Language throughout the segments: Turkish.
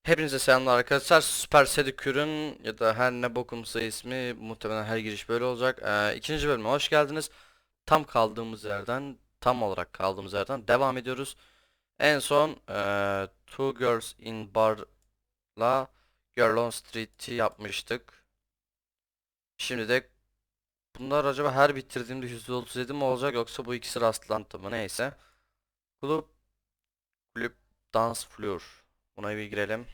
Hepinize selamlar arkadaşlar. Super Seducer'ın ya da her ne bokumsa ismi muhtemelen her giriş böyle olacak. İkinci bölüme hoş geldiniz. Tam olarak kaldığımız yerden devam ediyoruz. En son Two Girls in Bar'la Girl on Street'i yapmıştık. Şimdi de bunlar acaba her bitirdiğimde %37 mi olacak yoksa bu ikisi rastlantı mı, neyse. Kulüp, kulüp, dance floor. Buna bir girelim.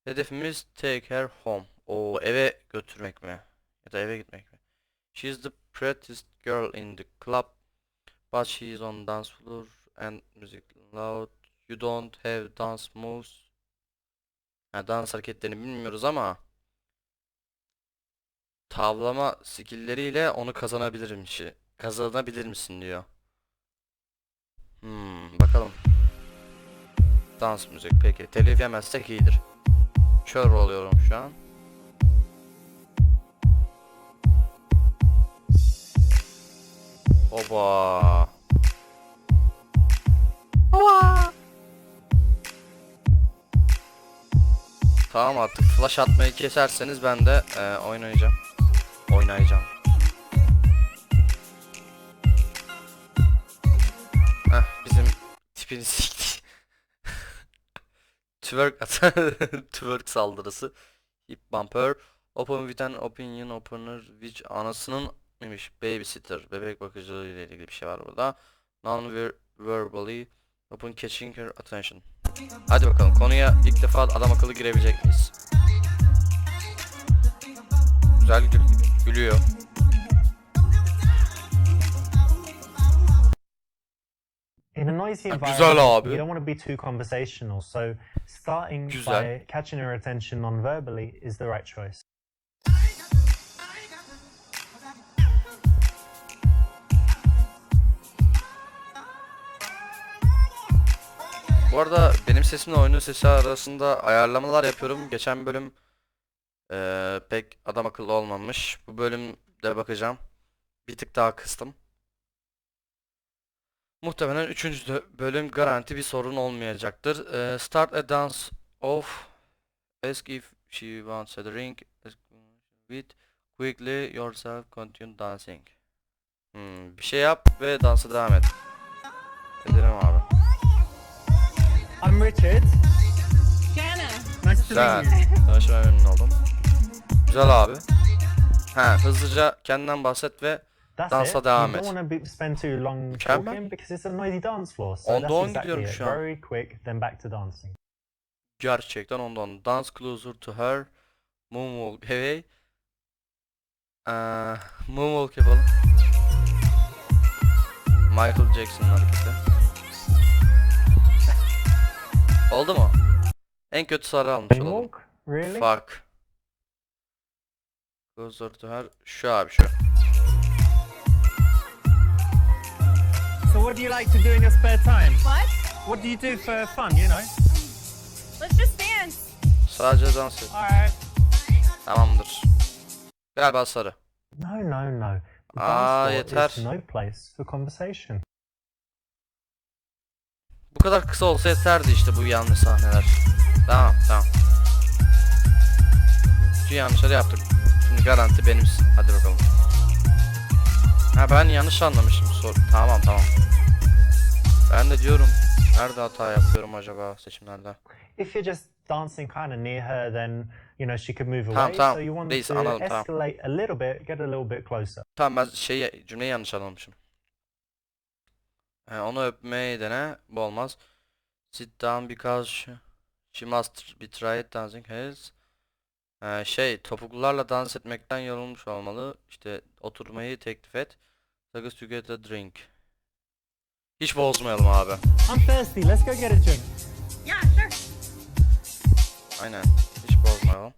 Hedefimiz take her home. O eve götürmek mi? Ya da eve gitmek mi? She's the prettiest girl in the club, but she's on dance floor and music loud. You don't have dance moves. Ha, dans hareketlerini bilmiyoruz ama tavlama skill'leriyle onu kazanabilir misin diyor. Bakalım. Dans müzik, peki. Telif yemezsek iyidir. Kör oluyorum şu an. Oba. Oba. Tamam, artık flash atmayı keserseniz ben de oynayacağım. Bizim tipini sikti. Twerk saldırısı. Hip bumper. Open with an opinion opener which anasının neymiş? Babysitter. Bebek bakıcılığı ile ilgili bir şey var burada. Non-verbally open catching her attention. Hadi bakalım, konuya ilk defa adam akıllı girebilecek miyiz? Güzel gülüyor. In a noisy Güzel environment, abi. you don't want to be too conversational, so starting by catching her attention non-verbally is the right choice. Bu arada benim sesimle oyunun sesi arasında ayarlamalar yapıyorum. Geçen bölüm pek adam akıllı olmamış. Bu bölümde bakacağım. Bir tık daha kıstım. Muhtemelen 3. bölüm garanti bir sorun olmayacaktır. Start a dance off. Ask if she wants a drink. With quickly yourself continue dancing. Bir şey yap ve dansa devam et. Edelim abi. I'm Richard. Jana. Nice to meet you. Tanışmaya memnun oldum. Güzel abi. Hızlıca kendinden bahset ve dansa devam et. You don't want to spend too long Mükemmel. talking because it's a noisy dance floor. So Onda that's 10 exactly gidiyorum it. şu an. Very quick, then back to dancing. Gerçekten ondan. Dance closer to her. Moonwalk. Hey. Moonwalk yapalım. Michael Jackson'ın hareketi. Oldu mu? En kötü sarı almış olalım. Moonwalk? Really? Fuck. Closer to her. Şu abi şu. So what do you like to do in your spare time? What? What do you do for fun, you know? Let's just dance. Sadece dans et. Alright. Tamamdır. Galiba sarı. No. The Aa, dance floor yeter. is no place for conversation. Bu kadar kısa olsa yeterdi işte bu yanlış sahneler. Tamam. Şu yanlışları yaptık. Şimdi garanti benimsin. Hadi bakalım. Ben yanlış anlamışım Tamam. Ben de diyorum nerede hata yapıyorum acaba seçimlerde. If you're just dancing kind of near her, then you know she could move Tamam, away. So you want neyse, to anladım, tamam. escalate a little bit, get a little bit closer. Tamam, ben cümleyi yanlış anlamışım. Onu öpmeyi dene. Bu olmaz. Sit down because she must be tried dancing has. Topuklularla dans etmekten yorulmuş olmalı. İşte oturmayı teklif et. Takız to get a drink. Hiç bozmayalım abi. I'm thirsty. Let's go get a drink. Yeah, sure. Aynen. Hiç bozmayalım.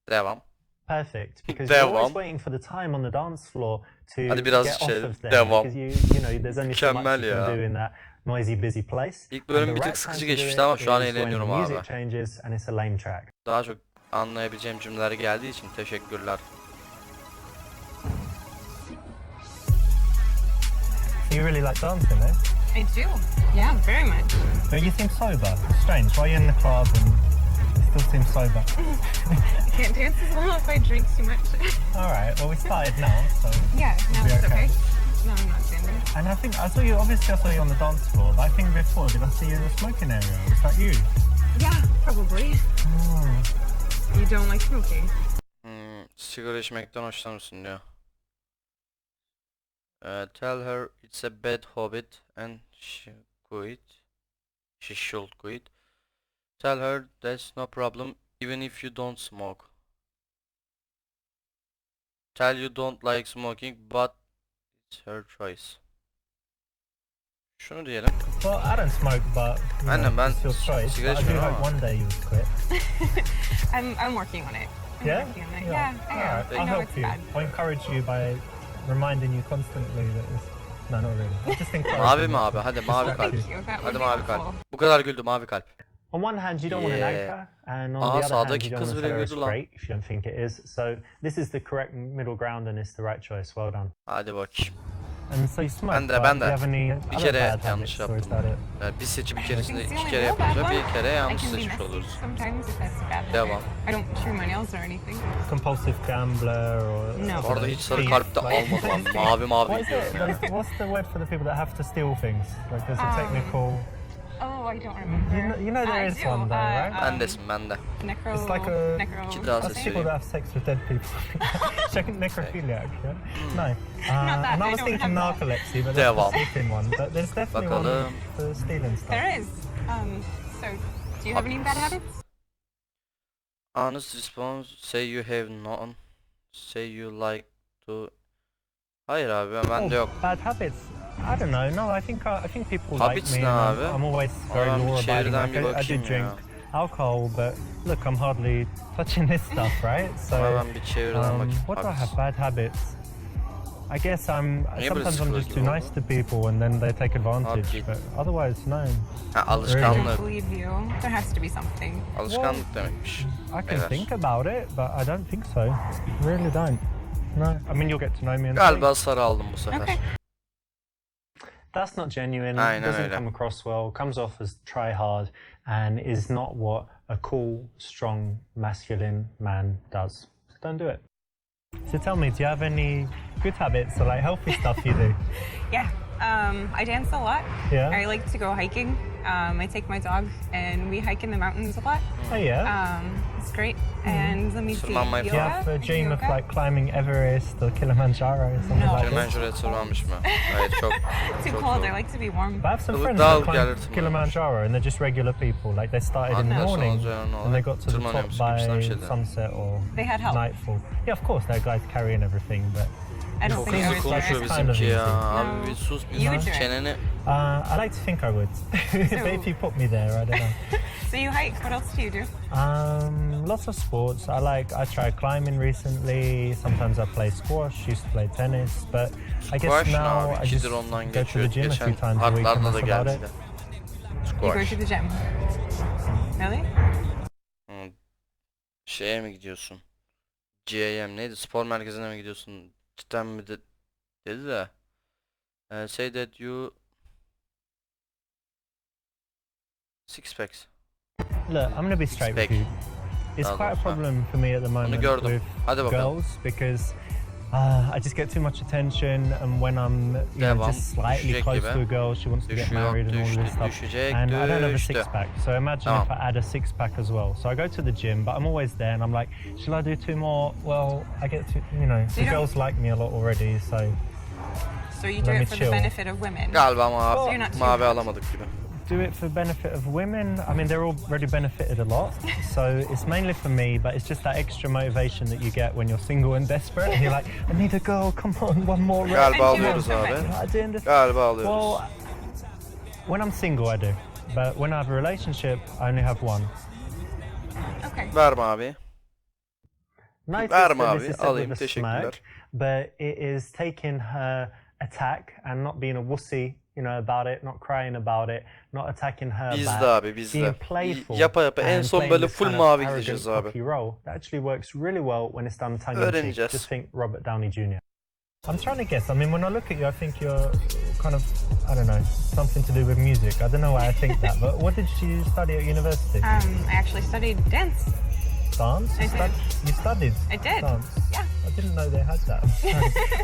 Devam. Perfect. Because you're always Devam. waiting for the time on the dance floor to Hadi biraz get şey, off of there. devam. Because you know there's only so much Mükemmel you can ya. do in that noisy, busy place. İlk bölüm And bir the tık right sıkıcı time to do geçmişti ama it şu an is when eğleniyorum the music abi. changes and it's a lame track. Daha çok anlayabileceğim cümleler geldiği için teşekkürler. You really like dancing, eh? I do. Yeah, very much. But you seem sober. It's strange. Why are you in the club and seem sober. I can't dance as well if I drink too much. Alright, well we started now, so Yeah, no, be it's okay. okay. No, I'm not standing. And I think I saw you on the dance floor, but I think before did I see you in the smoking area? Was that you? Yeah, probably. You don't like smoking? Sigara içmekten hoşlanır mısın diyor. Tell her it's a bad habit and she should quit. Tell her that's no problem even if you don't smoke. Tell you don't like smoking but it's her choice. Şunu diyelim. Well, I don't smoke, but Aynen, ben it's your choice. sigara But I do içmiyorum hope ama. one day you would quit. I'm working on it. I'm Yeah? working on it. Yeah, I am. Alright, I I'll know help it's you. bad. I'll encourage you by reminding you constantly that it's... No, not really. I'll just encourage Mavi you mi not abi? to. Hadi mavi kalp. Thank you. That would Hadi be mavi kalp. helpful. Bu kadar güldü, mavi kalp. On one hand, you don't want to nag Yeah. her, and on Aa, the other hand, sağdaki you don't kız want to bile tell her it's güldü lan. great if you don't think it is. So this is the correct middle ground, and it's the right choice. Well done. Hadi bakayım. And so you smoke. Ben de, but ben do you de. have any Bir other kere bad yanlış habits, or is yaptım. that it? Bir seçim içerisinde It's the iki only kere real bad yapınca one. bir kere I yanlış can be seçmiş messy oluruz. sometimes if that's a bad habit. Devam. I don't chew my nails or anything. Compulsive gambler or... No. Bu arada hiç sarı thief, kalp de like- almadı lan. Mavi mavi What is diyorum it? yani. What's the word for the people that have to steal things? Like there's a technical... Oh, I don't remember. You know there I is do. one though, right? Bendesin, bende. Necro. It's like a- İki daha That's ses people söyleyeyim. that have sex with dead people. Checking necrophiliac, yeah? No. Not that, And I I was don't thinking have that. narcolepsy, but Devam. that's the sleeping one. But there's definitely one Bakalım. for stealing stuff. There is. So, do you have any bad habits? Honest response, say you have none. Say you like to... Hayır abi, bende yok. Bad habits. I don't know. No, I think people Habits like me. ne And abi? I'm always very Ama ben bir law abiding. çeviriden bir Like, I do bakayım drink ya. alcohol, but look, I'm hardly touching this stuff, right? So, Ama ben bir çeviriden bakayım. what do I have Habits. bad habits? I guess Niye böyle sometimes I'm just sıkılır too gibi nice oldu? to people and then they take advantage. Habit. But otherwise, no. Ha, I don't alışkanlık. believe you. There has to be something. Alışkanlık demekmiş. I can Beyler. think about it, but I don't think so. Really don't. No. I mean, you'll get to know me and see. Galiba sarı aldım bu sefer. Okay. That's not genuine. Aynen Doesn't öyle. come across well. Comes off as try hard, and is not what a cool, strong, masculine man does. So don't do it. So tell me, do you have any good habits or like healthy stuff you do? Yeah. I dance a lot. Yeah. I like to go hiking. I take my dog and we hike in the mountains a lot. Oh yeah. It's great. And let me see. Tırmanmayı Do you Yoga. have a dream of Yoga. like climbing Everest or Kilimanjaro or something No. like this? Kilimanjaro'ya tırmanmış mı? Evet, çok. Too çok cold. zor. I like to be warm. But I have some Ilık friends dağ that climb gelirtmiyor. Kilimanjaro and they're just regular people. Like they started in the Nasıl morning olacak, ne and they olacak? got to the Tırmanıyor top musun gibisinden bir by şeydi. sunset or They had help. nightfall. Yeah, of course, there are guys carrying everything, but I don't Çok think I hızlı would konuşuyor try. It's kind of bizimki ya. easy. Abi bir sus, bir You sus would do it. çeneni. I like to think I would. But if you put me there, I don't know. So you hike. What else do you do? Lots of sports. I tried climbing recently. Sometimes I play squash. Used to play tennis, but I guess Squash ne now abi? I just İkidir ondan go to geçiyor. the gym a Geçen few times a week and harflarla da that's about geldi. it. You go Squash. to the gym. Really? Şeye mi gidiyorsun? GAM neydi? Spor merkezine mi gidiyorsun? Cidden mi dedi de. Say that you six packs. Look, I'm gonna be straight with you. It's Daha quite a doğrusu, ha. problem for me at the moment gördüm. with Hadi bakalım. girls because I just get too much attention, and when I'm Devam. just slightly Düşecek close gibi. to a girl, she wants to get Düşüyor, married and all düştü, this stuff. düşecek, And I don't have a düştü. six pack, so imagine Tamam. if I add a six pack as well. So I go to the gym, but I'm always there, and I'm like, shall I do two more? Well, I get to, the don't- girls like me a lot already, so So you do Let me it for chill. the benefit of women. Galiba you're not too mavi bad. alamadık gibi. do it for benefit of women. I mean, they're already benefited a lot, so it's mainly for me, but it's just that extra motivation that you get when you're single and desperate, and you're like, I need a girl, come on, one more rep. Galiba And you alıyoruz have abi. women. I'm doing this. Galiba alıyoruz. Well, when I'm single, I do, but when I have a relationship, I only have one. Okay. Ver mavi. Notice Verme that abi, this is said alayım, with a teşekkürler. smirk, but it is taking her attack and not being a wussy, about it, not crying about it, not attacking her Bizde back, abi, bizde. being playful. Yapa yapa en and son playing böyle this full kind of mavi arrogant, gideceğiz abi. cocky role. That actually works really well when it's done tongue in cheek. Öğreneceğiz. Just think Robert Downey Jr. I'm trying to guess. I mean, when I look at you, I think you're kind of, I don't know, something to do with music. I don't know why I think that, but what did you study at university? I actually studied dance. Dance? You studied I did. dance? Yeah. I didn't know they had that.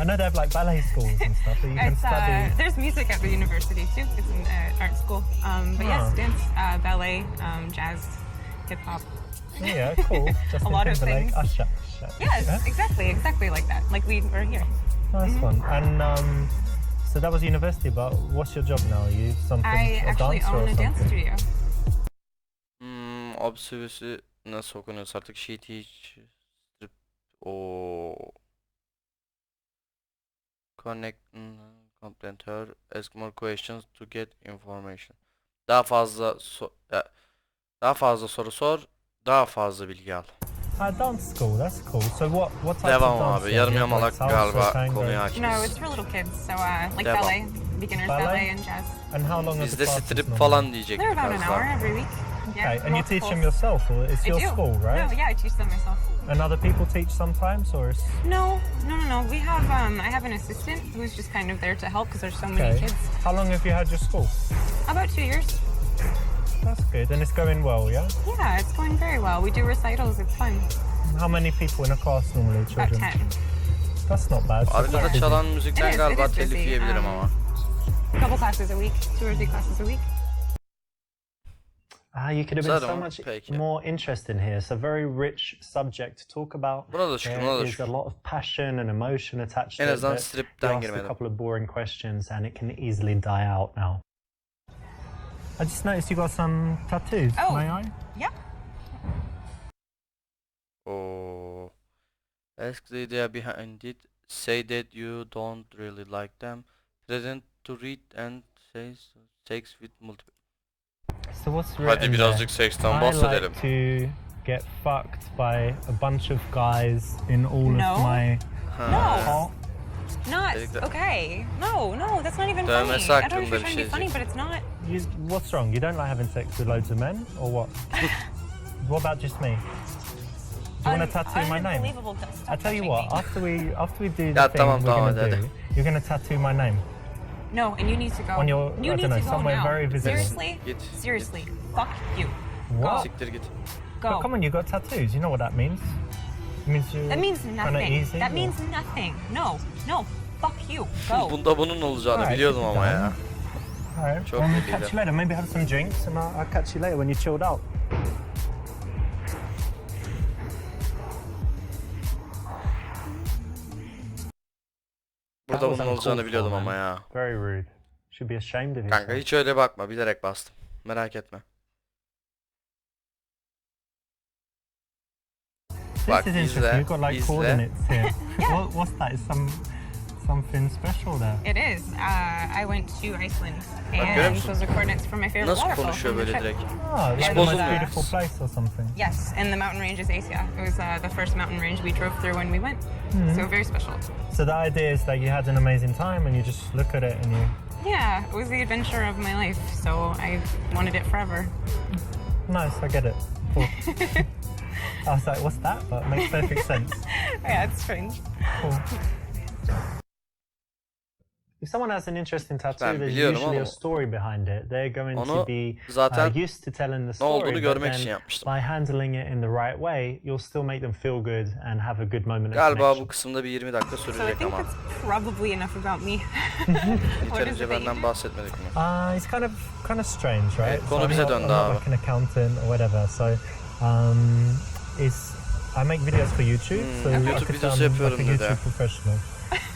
I know they have like ballet schools and stuff, but you can study... There's music at the university too. It's an art school. But yes, dance, ballet, jazz, hip hop. Yeah, cool. Justin A lot of Timberlake, things. Usher. Yes, Yeah? exactly like that. Like we were here. Nice one. And so that was university, but what's your job now? Are you something, I a actually dancer or own a dance something? studio. Obsüsü nasıl okunuyorsa artık she teach o connect complete her ask more questions to get information. Daha fazla daha fazla soru sor, daha fazla bilgi al. Dance school, that's cool. So what type Devam of dance? abi. do you Yarım have? yamalak Like salsa, galiba tango? konuya No, hakimiz. it's for little kids. So like Devam. ballet, beginners Ballet? ballet and jazz. And how long are the Bizde classes strip normally? falan diyecek They're about an biraz hour daha. every week. Yeah, Okay, and you teach them multiples. yourself, or it's I your do. school, right? No, yeah, I teach them myself. And other people teach sometimes, or is... No. We have I have an assistant who's just kind of there to help because there's so many Okay. kids. How long have you had your school? About 2 years. That's good, and it's going well, yeah? Yeah, it's going very well. We do recitals. It's fun. How many people in a class normally, About children? 10. That's not bad. So Arkada quite busy. çalan müzikten It is galiba busy. telif yiyebilirim ama. A couple classes a week, 2 or 3 classes a week. You could have been so Sanırım, much peki. more interesting here. It's a very rich subject to talk about. Buna da şükür, buna da There is şükür. a lot of passion and emotion attached En to it. azından but stripten you asked a girmedim. couple of boring questions and it can easily die out now. I just noticed you got some tattoos. Oh. May I? Yeah. Oh. Ask the idea behind it. Say that you don't really like them. Present to read and say sex with multiple. So what's Hadi written birazcık there? seksten I bahsedelim. like to get fucked by a bunch of guys in all No. of my... No. Not Dedik de- okay. No, that's not even Dövmesi funny. I don't know hakkında if you're bir trying to be şey funny, but diyeceksin. it's not. What's wrong? You don't like having sex with loads of men, or what? What about just me? Do you want to tattoo my name? Unbelievable. Stop I tell you touching what, me. after we do the Ya thing tamam, we're tamam, gonna hadi. do, you're gonna tattoo my name. No, and you need to go. On your- you I need don't know, to go somewhere now. very visible. Seriously? Git. Seriously. Fuck you. What? Siktir git. Go. But come on, you got tattoos. You know what that means? It means you. That means kinda nothing. easy, That or- means nothing. No. Fuck you. Go. Bunda bunun olacağını Alright, biliyordum keep it ama down. ya. Alright. Çok Well, belliydi. catch you later. Maybe have some drinks, and I'll catch you later when you're chilled out. Burada That was bunun olacağını uncalled biliyordum for, ama man. ya. Very rude. Should be ashamed of Kanka yourself. hiç öyle bakma, bilerek bastım. Merak etme. Bak, This is interesting. izle, You've got like izle. coordinates here. What's that? Is something special there? It is. I went to Iceland, görüyor and musun? those are coordinates for my favorite Nasıl waterfall. konuşuyor from the böyle trip. direkt? Oh, like the most bozulmuyor. beautiful place or something. Yes, and the mountain range is Asia. It was the first mountain range we drove through when we went, so very special. So the idea is that you had an amazing time and you just look at it and you... Yeah, it was the adventure of my life, so I wanted it forever. Nice, I get it. Cool. I was like, what's that? But it makes perfect sense. Yeah, it's strange. Cool. If someone has an interesting tattoo, Ben there's biliyorum usually ama a story behind it. They're going to onu be zaten used to telling the ne story, olduğunu but görmek then için yapmıştım. by handling it in the right way, you'll still make them feel good and have a good moment of Galiba connection. bu kısımda bir 20 dakika So I sürecek think ama. that's probably enough about me. What is Yeterince it that you benden do? bahsetmedik mi? It's kind of strange, right? Evet, konu I'm bize not- döndü I'm not abi. like an accountant or whatever. So, I make videos for YouTube. So YouTube I could videosu like yapıyorum a dedi. YouTube professional.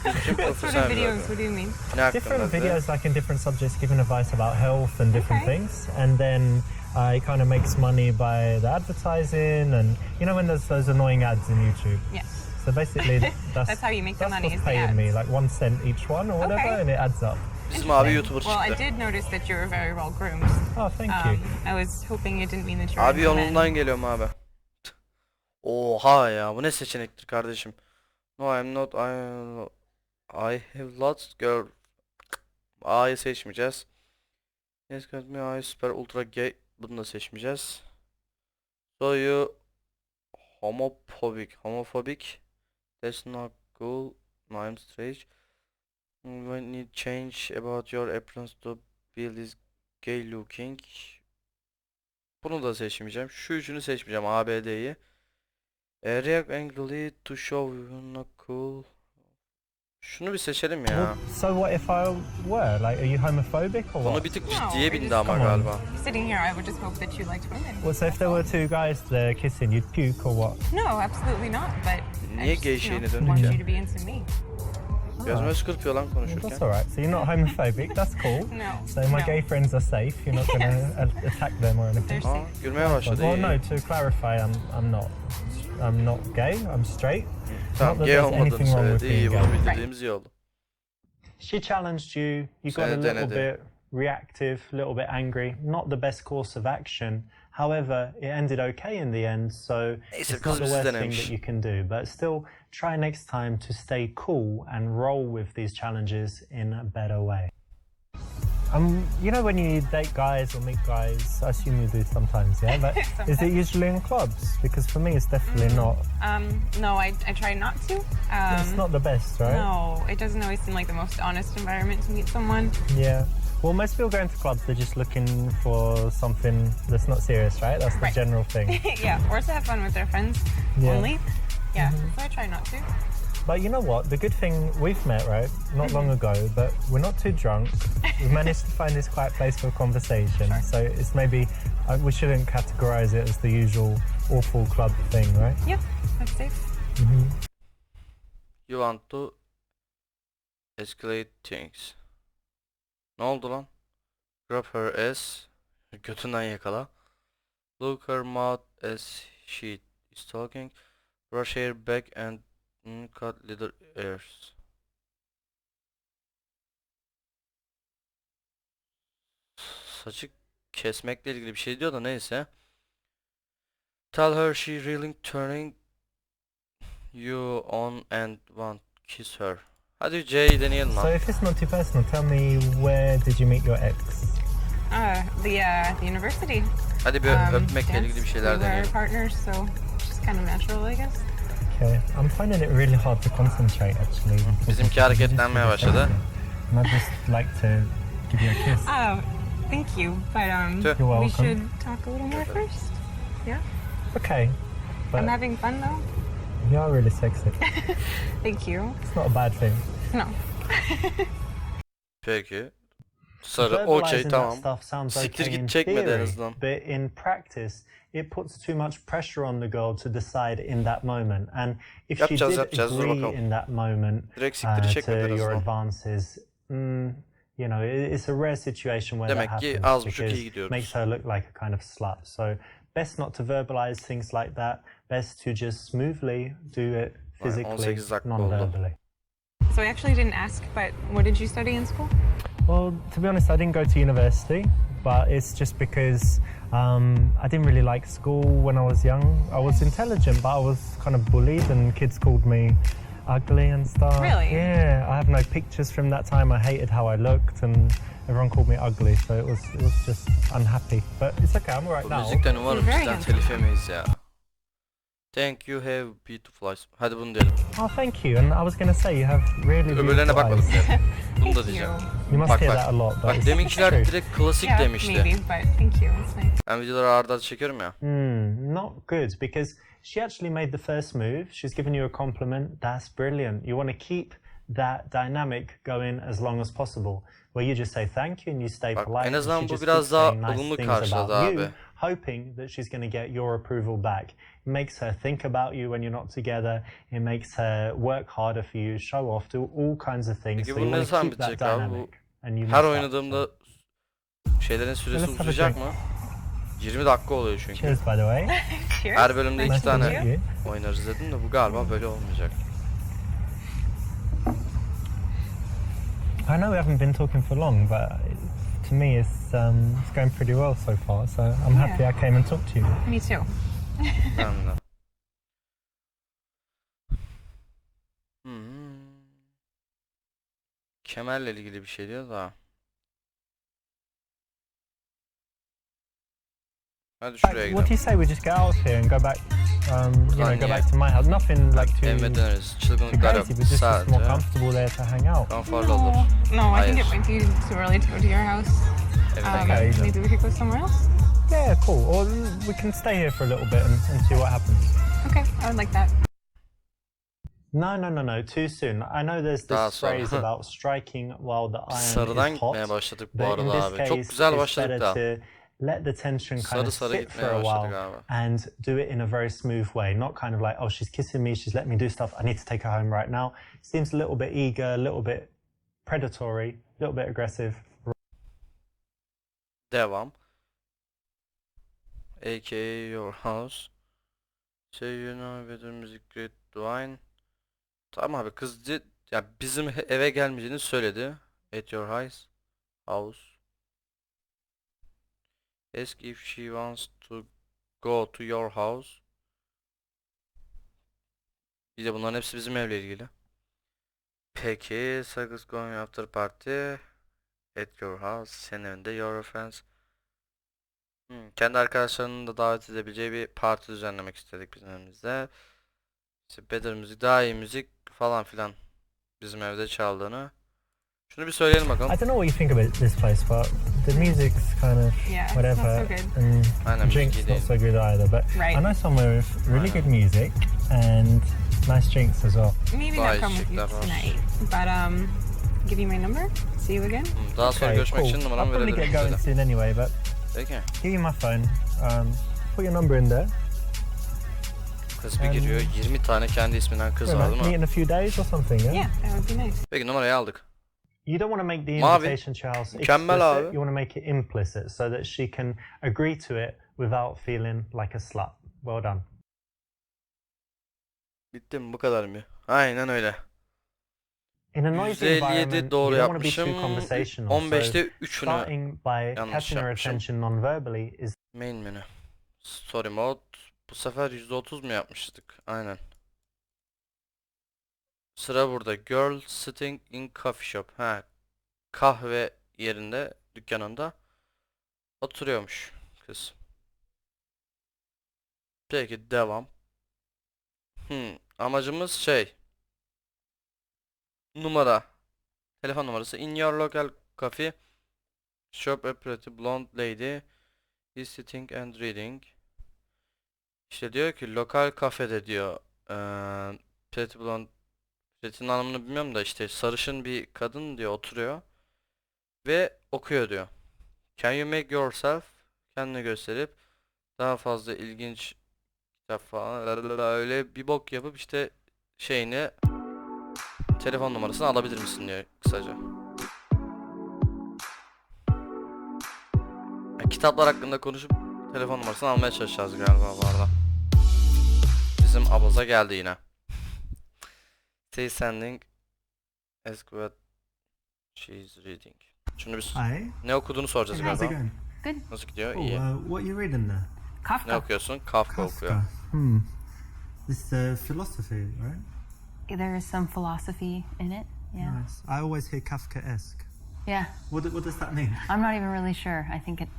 Çok What sort of profesyonel bir videos? video. What do you mean? Ne hakkında Different dedi? videos, like in different subjects, giving advice about health and different Okay. things, and then I kind of makes money by the advertising, and you know when there's those annoying ads in YouTube. Yes. So basically, That's how you make the that's money, what's is the paying me, ads. like 1 cent each one or whatever, Okay. and it adds up. Bizim abi YouTuber Well, I çıktı. did notice that you were very well groomed. Oh, thank you. I was hoping it didn't mean that you were Abi into men. yolundan geliyorum abi. Oha ya, bu ne seçenektir kardeşim? No, I'm not. I have lots girl. A'yı seçmeyeceğiz. Yes, got me I super ultra gay. Bunu da seçmeyeceğiz. So you homophobic. That's not cool. I'm strange. When you change about your appearance to be this gay looking. Bunu da seçmeyeceğim. Şu üçünü seçmeyeceğim. ABD'yi. React angrily to show you're not cool. Şunu bir seçelim ya. So what if I were? Like, are you homophobic or Bunu what? bir tık No, ciddiye I bindi just- ama Come on. galiba. Sitting here, I would just hope that you liked women. Well, so if there were two guys there kissing, you'd puke or what? No, absolutely not. But Niye I just, gay you know, şeyine döndük want ya? you to be into me. Gözüme skırpıyor lan Well, konuşurken. that's alright. So you're not homophobic. That's cool. No. So my no. gay friends are safe. You're not going to attack them or anything. They're Aa, safe. gülmeye başladı. Well, iyi. no. To clarify, I'm not. I'm not gay. I'm straight. Tamam, not that gay there's olmadığını anything wrong with söyledi. İyi, being bunu gay. bildirdiğimiz iyi oldu. She challenged you. You got a Seni little denedi. bit reactive, a little bit angry. Not the best course of action. However, it ended okay in the end, so Neyse, it's kız not the bizi worst thing denemiş. that you can do. But still, try next time to stay cool and roll with these challenges in a better way. You know, when you date guys or meet guys, I assume you do sometimes, yeah? But is it usually in clubs? Because for me, it's definitely not. No, I try not to. It's not the best, right? No, it doesn't always seem like the most honest environment to meet someone. Yeah. Well, most people going to clubs, they're just looking for something that's not serious, right? That's the Right. general thing. Yeah, or to have fun with their friends Yeah. only. Yeah, so I try not to. But you know what? The good thing, we've met, right? Not long ago, but we're not too drunk. We've managed to find this quiet place for conversation. Sure. So it's maybe, we shouldn't categorize it as the usual awful club thing, right? Yeah, that's safe. You want to escalate things. Ne oldu lan? Grab her ass. Götünden yakala. Look her mouth as she is talking. Brush her back and cut little ears. Saçı kesmekle ilgili bir şey diyor da neyse. Tell her she really turning you on and want kiss her. Hadi C'yi deneyelim So lan. if it's not too personal, tell me, where did you meet your ex? The university. Hadi bir öpmekle ilgili bir şeyler We were deneyelim. partners, so just kind of natural, I guess. Okay, I'm finding it really hard to concentrate actually. Bizimki hareketlenmeye başladı. And I'd just like to give you a kiss. Oh, thank you. But Tüh. You're we welcome. should talk a little more first. Yeah, Okay, but I'm having fun though. you are really sexy. Thank you. It's not a bad thing. No. Peki. Sarı okey Verbalizing that tamam. stuff sounds Siktir okay in git çekmedi en theory, azından. but in practice, it puts too much pressure on the girl to decide in that moment. And if she Yapacağız, did yapacağız, dur agree bakalım. in that moment Direkt siktiri çekmedi en to your azından. advances, you know, it's a rare situation where Demek that ki happens az buçuk because iyi gidiyoruz. makes her look like a kind of slut. So best not to verbalize things like that. Best to just smoothly do it physically, 18 dakika oldu. non-verbally. So I actually didn't ask, but what did you study in school? Well, to be honest, I didn't go to university, but it's just because I didn't really like school when I was young. I was intelligent, but I was kind of bullied, and kids called me ugly and stuff. Really? Yeah, I have no pictures from that time. I hated how I looked, and everyone called me ugly, so it was just unhappy. But it's okay, I'm alright Bu now. müzikten umarım Very bizden handsome. telif yemeyiz ya. Thank you have beautiful eyes. Hadi bunu diyelim. Oh, thank you. And I was going to say you have really Öbürlerine beautiful bakmadım eyes. diyelim. Bunu da Thank diyeceğim. you. You must Bak, hear bak. that a lot, but Bak it's deminkiler true. direkt klasik Yeah, demişti. maybe, but thank you. It's nice. Ben videoları arda arda çekiyorum ya. Not good, because she actually made the first move. She's given you a compliment. That's brilliant. You want to keep that dynamic going as long as possible, where you just say thank you and you stay Bak, polite. en and azından she bu just biraz keeps daha saying nice olumlu things karşıladı about abi. you, hoping that she's going to get your approval back. It makes her think about you when you're not together. It makes her work harder for you, show off, do all kinds of things. Peki So bu you ne want to zaman keep that bitecek abi? Bu dynamic. And you her mess up, oynadığımda şeylerin süresi Let's have a uzayacak drink. mı? 20 dakika oluyor çünkü. Cheers, by the way. Cheers. Her bölümde Nice iki to tane meet you. oynarız dedim de bu galiba böyle olmayacak. I know we haven't been talking for long, but to me it's going pretty well so far. So I'm happy I came and talked to you. Me too. Ben de. Hmm. Kemerle ilgili bir şey diyor da. Hadi şuraya What do gidelim. you say we just get out of here and go back go back to my house. Nothing like Evime döneriz. too Çılgınlıklar crazy, yok. but just it's more Sadece comfortable there to hang out. konforlu olur. No, I think it Hayır. might be too early to go to your house. Evime Okay. gel. Maybe we could go somewhere else. Yeah, cool. Or we can stay here for a little bit and see what happens. Okay, I would like that. No. Too soon. I know there's Daha this sonra. phrase about striking while the iron Sarıdan is hot. gitmeye başladık bu But in arada this abi. case, Çok güzel it's başladık better da. to let the tension kind Sarı of sarı sit for gitmeye a başladık while abi. and do it in a very smooth way. Not kind of like, oh, she's kissing me, she's letting me do stuff, I need to take her home right now. Seems a little bit eager, a little bit predatory, a little bit aggressive. Devam. AKA your house. Say you know better music great wine. Tamam abi kız ya bizim eve gelmeyeceğini söyledi. At your house. Ask if she wants to go to your house. Bir de bunların hepsi bizim evle ilgili. Peki, Sagas going after party at your house. Senin evinde your friends. Kendi arkadaşlarının da davet edebileceği bir parti düzenlemek istedik bizim evimizde. İşte better müzik, daha iyi müzik falan filan bizim evde çaldığını. Şunu bir söyleyelim I bakalım. don't know what you think about this place, but the music's kind of Yeah, it's whatever, not so good. and Aynen, the drink's müzik iyi not değil. so good either. But Right. I know somewhere with really Aynen. good music and nice drinks as well. Maybe Vay, not come with you şıklar var. tonight, but give you my number. See you again. Daha sonra Okay, görüşmek cool. için I'll numaramı probably verebilirim get going size. soon anyway, but Peki. give you my phone. Put your number in there. Kız bir giriyor. 20 tane kendi isminden kız var değil Meet mi? in a few days or something, yeah? Yeah, that would be nice. Peki numarayı aldık. You don't want to make the Mavi. invitation to your house Mükemmel explicit. abi. You want to make it implicit so that she can agree to it without feeling like a slut. Well done. Bitti mi? Bu kadar mı? Aynen öyle. In a noisy %57 environment, doğru you don't want to be yapmışım. too conversational. 15'te So 3'ünü starting by yanlış catching her yapmışım. attention non-verbally is main menü. Story mode. Bu sefer %30 mu yapmıştık? Aynen. Sıra burada. Girl sitting in coffee shop. Ha. Kahve yerinde, dükkanında oturuyormuş kız. Peki devam. Amacımız numara. Telefon numarası. In your local coffee shop a pretty blonde lady is sitting and reading. İşte diyor ki lokal kafede diyor. Pretty blonde, Pretty'nin anlamını bilmiyorum da işte sarışın bir kadın diyor oturuyor ve okuyor diyor. Can you make yourself, kendini gösterip daha fazla ilginç kitap falan öyle bir bok yapıp işte telefon numarasını alabilir misin diyor kısaca. Yani kitaplar hakkında konuşup telefon numarasını almaya çalışacağız galiba bu arada. Bizim abaza geldi yine. Stay sending, ask what she's reading. Şimdi biz Hi. ne okuduğunu soracağız How's it galiba. going? Good. Nasıl gidiyor? Oh, İyi. what are you reading there? Ne Kafka. okuyorsun? Kafka okuyor. Kafka. This philosophy, right? There is some philosophy in it. Yeah. Nice. I always hear Kafka-esque. Yeah. What does that mean? I'm not even really sure. I think it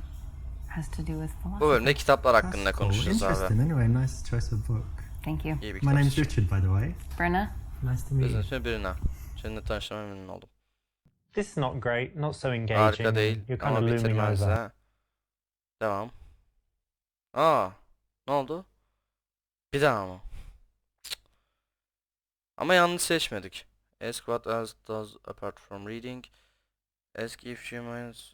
has to do with Bu philosophy. bölümde kitaplar hakkında That's cool. konuşacağız abi. Interesting. Anyway, nice choice of book. Thank you. İyi bir My kitap name's seçimi. Richard, by the way. Brenna? Nice to meet you. Özür birine. Seninle tanıştığıma memnun oldum. this is not great, not so engaging. Harika değil You're kind ama of looming bitirmez over. de. Devam. Aa, ne oldu? Bir daha mı? Cık. Ama yanlış seçmedik. Ask what else does apart from reading. Ask if she minds.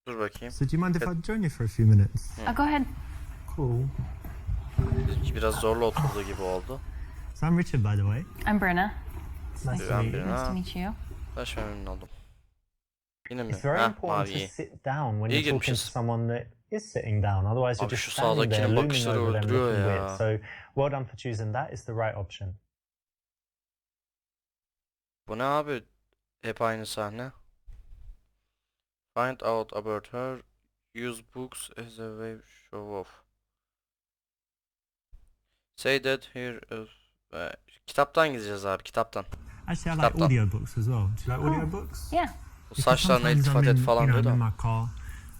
Dur bakayım. So do you mind if I join you for a few minutes? Go ahead. Cool. Biraz zorla oturduğu gibi oldu. So I'm Richard, by the way. I'm Brenna. Nice to Ben meet you. Nice to birine. meet you. Tanışmaya memnun oldum. Yine mi? It's very Heh, important mavi to iyi. sit down when İyi you're talking to girmişiz. someone that is sitting down. Otherwise, you're Abi just şu standing there sağdakinin looming bakışları over them öldürüyor looking ya. weird. So well done for choosing that. It's the right option. Bu ne abi? Hep aynı sahne. Find out about her. Use books as a way to show off. Say that here is... kitaptan gideceğiz abi, kitaptan. Actually, I like Kitaptan. audiobooks as well. Do you like audiobooks? Yeah. Bu saçlarına Sometimes iltifat I'm et in, falan you know, diyor I'm in da. my car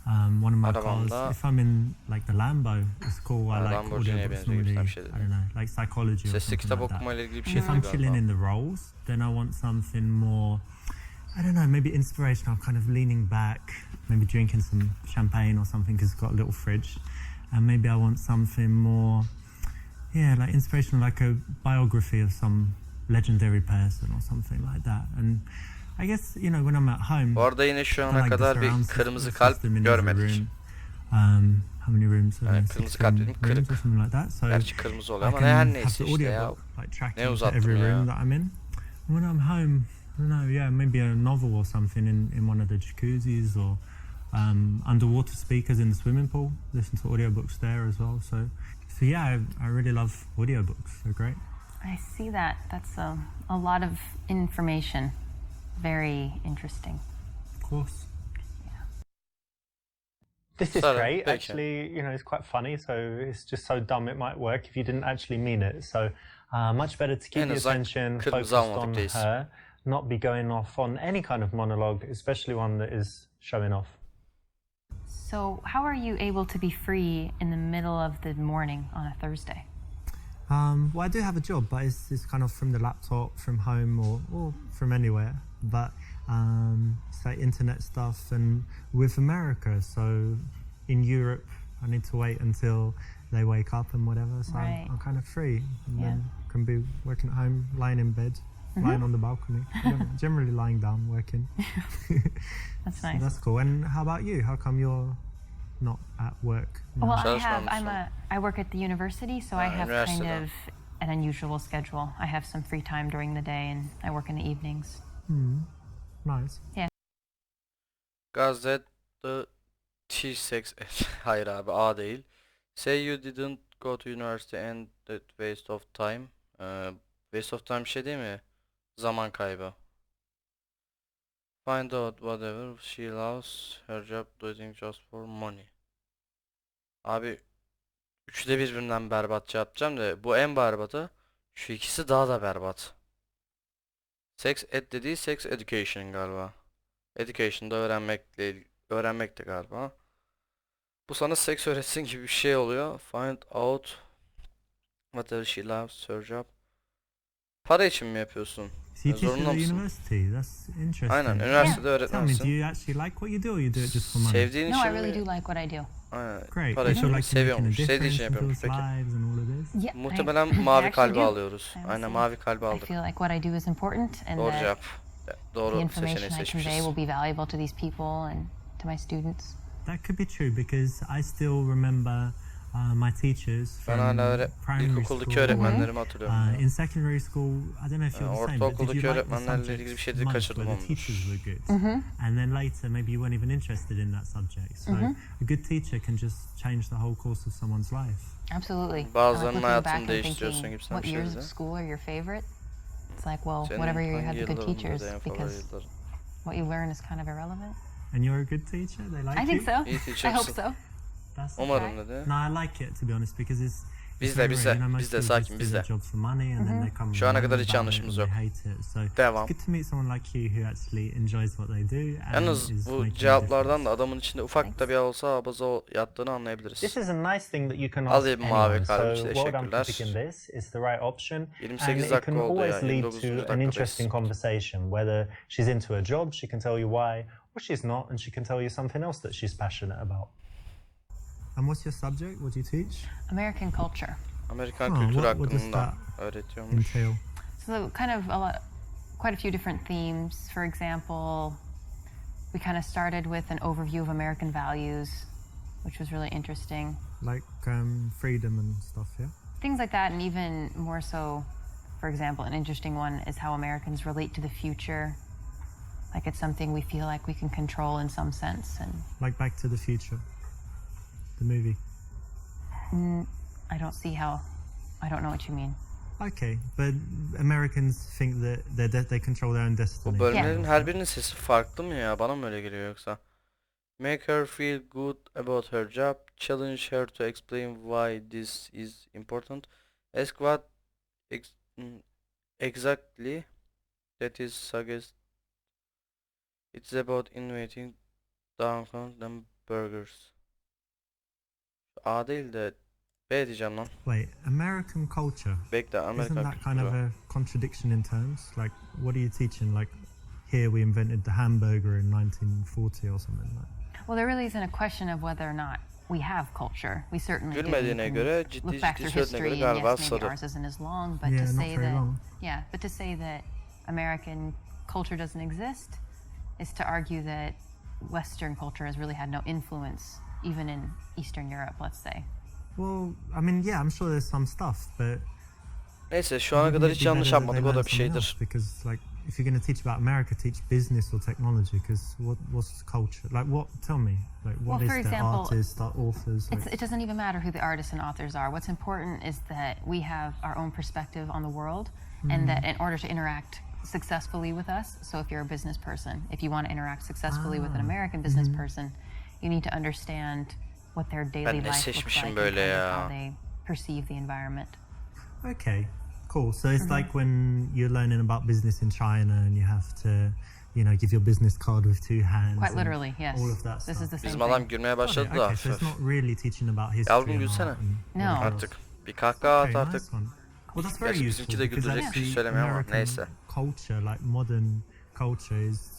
One of my cars, Arabamda if I'm in like the Lambo, it's cool. I like Lamborghini'ye audiobooks benziyor gibi normally. bir şey I dedi. don't know, like psychology or Sesli something kitap like that. okumayla ilgili bir If şey I'm dedi chilling galiba. in the rolls, then I want something more, I don't know, maybe inspirational. I'm kind of leaning back, maybe drinking some champagne or something because it's got a little fridge. And maybe I want something more, yeah, like inspirational, like a biography of some legendary person or something like that. And I guess, you know, when I'm at home, Bu arada yine şu I ana like the kadar bir surround kırmızı kalp system in every görmedik. room. How many rooms? Evet, kırmızı kalp dedim, 16 rooms kırık. or something like that. So Gerçi kırmızı oluyor I ama can her have neyse the işte ya. audiobook like Ne tracking to uzattım every ya. room that I'm in. When I'm home, I don't know, yeah, maybe a novel or something in one of the jacuzzis or underwater speakers in the swimming pool. Listen to audiobooks there as well. So yeah, I really love audiobooks. They're great. I see that. That's a lot of information. Very interesting. Of course. This is Sanırım, great. peki. Actually, you know, it's quite funny. So it's just so dumb it might work if you didn't actually mean it. So much better to keep En the azından attention kırmızı focused almadık on reis. her, not be going off on any kind of monologue, especially one that is showing off. So, how are you able to be free in the middle of the morning on a Thursday? Well, I do have a job, but it's kind of from the laptop, from home, or from anywhere. But it's like internet stuff, and with America, so in Europe, I need to wait until they wake up and whatever. So Right. I'm kind of free, and Yeah. then can be working at home, lying in bed, lying on the balcony, generally lying down, working. That's So nice. that's cool. And how about you? How come you're not at work? now? Well, Çalışmamışsın. I work at the university, so I have kind üniversitede. of an unusual schedule. I have some free time during the day, and I work in the evenings. Nice. Gazette the T6 hayır abi A değil. Say you didn't go to university and that waste of time. Waste of time bir şey değil mi? Zaman kaybı. Find out whatever she loves her job doing just for money. Abi üçü de birbirinden berbatça yapacağım da bu en berbatı. Şu ikisi daha da berbat. Sex ed dediği sex education galiba. Education'da öğrenmek de galiba. Bu sana seks öğretsin gibi bir şey oluyor. Find out whatever she loves her job. Para için mi yapıyorsun? So you teach at Zorunda the mısın? university. That's interesting. Aynen, üniversitede Tell me, öğretmensin. do you actually like what you do, or you do it just for money? Sevdiğin No, I için really mi? do like what I do. Aynen. Great. Para You için feel mi? like you're making a Seviyormuş. Sevdiği için difference in yapıyormuş. people's Peki. lives and all of this. Yeah, Muhtemelen I mavi actually kalbi do. alıyoruz. I Aynen honestly- mavi kalbi I aldık. feel like what I do is important, and Doğru that cevap. the Doğru information seçeneği I convey seçmişiz. will be valuable to these people and to my students. That could be true because I still remember my teachers Ben from hala primary ilkokuldaki school. öğretmenlerimi hatırlıyorum. ya. In secondary school, I don't know if you're the same, but did ortaokuldaki you like the öğretmenlerle subjects ilgili bir şeyleri most kaçırdım where the ondur. teachers were good? And then later, maybe you weren't even interested in that subject. So a good teacher can just change the whole course of someone's life. Absolutely. Bazılarının I like looking hayatını back and değiştiriyorsun thinking, gibisinden what bir şey years dedi. of school are your favorite? It's like, well, Senin whatever year you had hangi the good yılların teachers, burada en favori because yılların? what you learn is kind of irrelevant. And you're a good teacher? They like I think you? so. İyi I hope teacher'sın. so. That's Umarım dedi. No, I like it to be honest because it's Biz de, very biz rare. de, You know, most biz de, people sakin, just biz do their de. job for money and then they come Şu ana moaning kadar hiç about it yanlışımız and yok. they hate it. So Devam. it's good to meet someone like you who actually enjoys what they do and Yalnız is bu making a cevaplardan difference. da adamın içinde ufak da bir olsa abaza yattığını anlayabiliriz. This is a nice thing that you can ask Alayım mavi anyone. kalbi, So well done for teşekkürler. picking this. It's the right option. 28 And it dakika can oldu ya, always lead 29. to an dakikadayız. interesting conversation. Whether she's into a job, she can tell you why, or she's not, and she can tell you something else that she's passionate about. And what's your subject? What do you teach? American culture. Amerikan Oh, kültürü what does hakkında that öğretiyormuş. Entail. So kind of quite a few different themes. For example, we kind of started with an overview of American values, which was really interesting. Like freedom and stuff, yeah? Things like that, and even more so, for example, an interesting one is how Americans relate to the future. Like it's something we feel like we can control in some sense, and Like Back to the Future, the movie. I don't see how. I don't know what you mean. Okay, but Americans think that they control their own Bu destiny. bölümlerin her birinin sesi farklı mı ya? Bana mı öyle geliyor yoksa? Make her feel good about her job. Challenge her to explain why this is important. Ask what exactly that is suggest. It's about innovating downtown then burgers. A değil de B diyeceğim lan. Wait, American culture. Bekle, Isn't Amerikan that kind of kültürü. a contradiction in terms? Like, what are you teaching? Like, here we invented the hamburger in 1940 or something like that. Well, there really isn't a question of whether or not we have culture. We certainly do. You Gülmediğine can göre look ciddi back ciddi through söylediğine history göre and galiba yes, maybe sarı. ours isn't as long, but Yeah, to not say very that long. but to say that American culture doesn't exist is to argue that Western culture has really had no influence, even in Eastern Europe, let's say. Well, I mean, yeah, I'm sure there's some stuff, but Neyse şu ana wouldn't kadar it hiç be yanlış better that they yapmadık, o da learn bir something şeydir. else? Because, like, if you're going to teach about America, teach business or technology. Because what's culture? Like, what? Tell me. Like, what Well, is for the example, artists, the authors? Like, It doesn't even matter who the artists and authors are. What's important is that we have our own perspective on the world, and that in order to interact successfully with us, so if you're a business person, if you want to interact successfully with an American business person, you need to understand what their daily Ben ne life looks seçmişim like böyle and kind ya. of how they perceive the environment. okay, cool. So it's like when you're learning about business in China and you have to, give your business card with two hands. Quite and literally, yes. All of that This stuff. is the same Bizim adam thing. gülmeye Got it, başladı da okay, so it's hafif. not really teaching about history. Yavrum and gülsene. art and No. all that Artık stuff. bir kahkaha at Okay, artık. nice one. Well, that's very Gerçi useful bizimki de because güldürecek bir şey actually söylemiyor ama American neyse. culture, like modern culture, is